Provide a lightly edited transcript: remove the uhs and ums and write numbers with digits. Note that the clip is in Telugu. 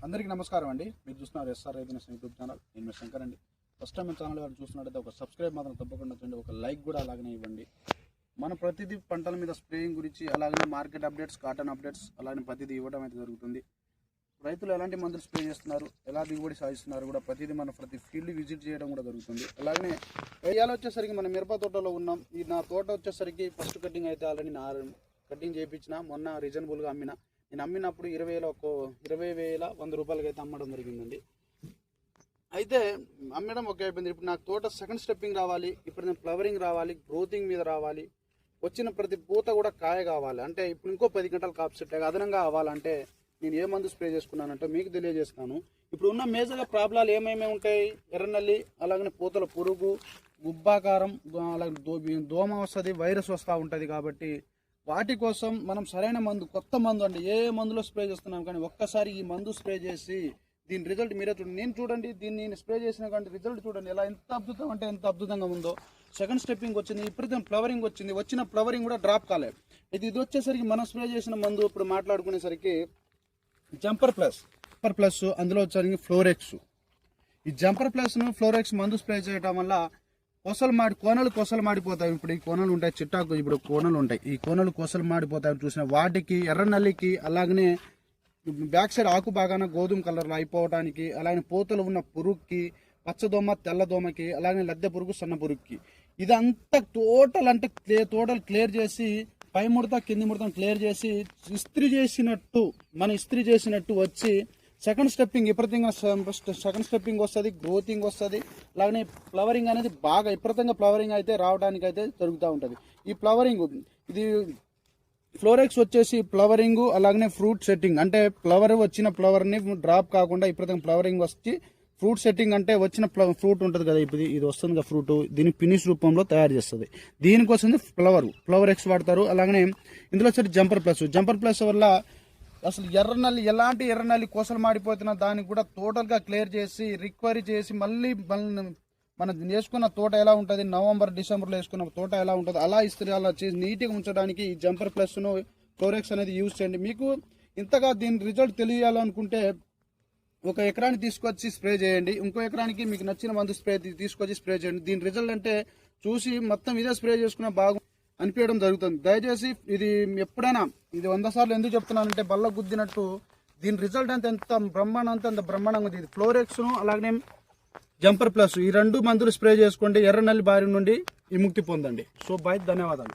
అందరికీ నమస్కారం అండి. మీరు చూస్తున్నారు ఎస్ఆర్ రైతు యూట్యూబ్ ఛానల్. నేను మీ శంకర్ అండి. ఫస్ట్ టైం మన ఛానల్ గారు చూస్తున్నట్టయితే ఒక సబ్స్క్రైబ్ మాత్రం తప్పకుండా చేయండి, ఒక లైక్ కూడా అలాగనే ఇవ్వండి. మన ప్రతిదీ పంటల మీద స్ప్రేయింగ్ గురించి, అలాగే మార్కెట్ అప్డేట్స్, కాటన్ అప్డేట్స్, అలాగే ప్రతిదీ ఇవ్వడం అయితే జరుగుతుంది. రైతులు ఎలాంటి మందులు స్ప్రే చేస్తున్నారు, ఎలా దిగుబడి సాధిస్తున్నారు కూడా ప్రతిదీ మన ప్రతి ఫీల్డ్ విజిట్ చేయడం కూడా జరుగుతుంది. అలాగే ఇవాళ వచ్చేసరికి మన మిరప తోటలో ఉన్నాం. ఈ నా తోట వచ్చేసరికి ఫస్ట్ కటింగ్ అయితే ఆల్రెడీ కటింగ్ చేయించిన, మొన్న రీజనబుల్గా అమ్మిన. నేను అమ్మినప్పుడు 20,100 రూపాయలకి అయితే అమ్మడం జరిగిందండి. అయితే అమ్మడం ఓకే అయిపోయింది. ఇప్పుడు నాకు తోట సెకండ్ స్టెప్పింగ్ రావాలి, ఇప్పుడు నేను ఫ్లవరింగ్ రావాలి, గ్రోతింగ్ మీద రావాలి, వచ్చిన ప్రతి పూత కూడా కాయ కావాలి అంటే ఇప్పుడు ఇంకో 10 గంటలు కాపు సెట్ అదనంగా అవ్వాలంటే నేను ఏ మందు స్ప్రే చేసుకున్నానంటే మీకు తెలియజేస్తాను. ఇప్పుడు ఉన్న మేజర్గా ప్రాబ్లాలు ఏమేమి ఉంటాయి, ఎర్రనల్లి, అలాగనే పూతల పురుగు, గుబ్బాకారం, అలాగే దోమ వస్తుంది, వైరస్ వస్తూ ఉంటుంది. కాబట్టి వాటి కోసం మనం సరైన మందు, కొత్త మందు అంటే ఏ మందులో స్ప్రే చేస్తున్నాం కానీ ఒక్కసారి ఈ మందు స్ప్రే చేసి దీని రిజల్ట్ మీరే చూడండి. నేను చూడండి, దీన్ని నేను స్ప్రే చేసిన కానీ రిజల్ట్ చూడండి ఎలా ఎంత అద్భుతం అంటే ఎంత అద్భుతంగా ఉందో. సెకండ్ స్టెప్పింగ్ వచ్చింది, ఇప్పుడు ఫ్లవరింగ్ వచ్చింది, వచ్చిన ఫ్లవరింగ్ కూడా డ్రాప్ కాలేదు. ఇది వచ్చేసరికి మనం స్ప్రే చేసిన మందు ఇప్పుడు మాట్లాడుకునేసరికి జంపర్ ప్లస్ అందులో వచ్చేసరికి ఫ్లోరెక్స్. ఈ జంపర్ ప్లస్ను ఫ్లోరెక్స్ మందు స్ప్రే చేయడం వల్ల కొసలు మాడిపోతాయి. ఇప్పుడు ఈ కోనలు ఉంటాయి, చిట్టాకు ఇప్పుడు కోనలు ఉంటాయి, ఈ కోనలు కొసలు మాడిపోతాయి చూసిన వాటికి, ఎర్రనల్లికి, అలాగనే బ్యాక్ సైడ్ ఆకు బాగానే గోధుమ కలర్లో అయిపోవడానికి, అలాగే పూతలు ఉన్న పురుగుకి, పచ్చదోమ తెల్లదోమకి, అలాగే లద్దె పురుగు, సన్న పురుగుకి, ఇదంతా టోటల్ క్లియర్ చేసి పై ముడత కింది ముడతను క్లియర్ చేసి ఇస్త్రీ చేసినట్టు వచ్చి సెకండ్ స్టెప్పింగ్ విపరీతంగా సెకండ్ స్టెప్పింగ్ వస్తుంది, గ్రోతింగ్ వస్తుంది, అలాగనే ఫ్లవరింగ్ అనేది బాగా విపరీతంగా ఫ్లవరింగ్ అయితే రావడానికి అయితే జరుగుతూ ఉంటుంది. ఈ ఫ్లవరింగ్ ఇది ఫ్లోరెక్స్ వచ్చేసి ఫ్లవరింగ్, అలాగనే ఫ్రూట్ సెట్టింగ్ అంటే వచ్చిన ఫ్లవర్ని డ్రాప్ కాకుండా విపరీతంగా ఫ్లవరింగ్ వచ్చి ఫ్రూట్ సెట్టింగ్ అంటే వచ్చిన ఫ్రూట్ ఉంటుంది కదా, ఇప్పుడు ఇది వస్తుంది కదా ఫ్రూట్, దీన్ని ఫినిష్ రూపంలో తయారు చేస్తుంది. దీనికోసం ఫ్లవరెక్స్ వాడతారు. అలాగనే ఇందులో వచ్చి జంపర్ ప్లస్ వల్ల అసలు ఎలాంటి ఎర్రనల్లి కోసలు మాడిపోతున్న దానికి కూడా టోటల్గా క్లియర్ చేసి రికవరీ చేసి మళ్ళీ మనం వేసుకున్న తోట ఎలా ఉంటుంది, నవంబర్ డిసెంబర్లో వేసుకున్న తోట ఎలా ఉంటుంది అలా ఇస్త్రీ అలా చేసి నీట్గా ఉంచడానికి ఈ జంపర్ ప్లస్ను ఫ్లోరెక్స్ అనేది యూజ్ చేయండి. మీకు ఇంతగా దీని రిజల్ట్ తెలియాలనుకుంటే ఒక ఎకరానికి తీసుకొచ్చి స్ప్రే చేయండి, ఇంకో ఎకరానికి మీకు నచ్చిన మందు తీసుకొచ్చి స్ప్రే చేయండి. దీని రిజల్ట్ అంటే చూసి మొత్తం ఇదే స్ప్రే చేసుకున్న బాగు అనిపించడం జరుగుతుంది. దయచేసి ఇది ఎప్పుడైనా ఇది 100 సార్లు ఎందుకు చెప్తున్నానంటే బల్ల గుద్దినట్టు దీని రిజల్ట్ అంత అంత బ్రహ్మాండంగా ఉంది. ఇది ఫ్లోరెక్స్ను అలాగే జంపర్ ప్లస్ ఈ 2 మందులు స్ప్రే చేసుకోండి, ఎర్రనల్లి బారి నుండి విముక్తి పొందండి. సో బాయ్, ధన్యవాదాలు.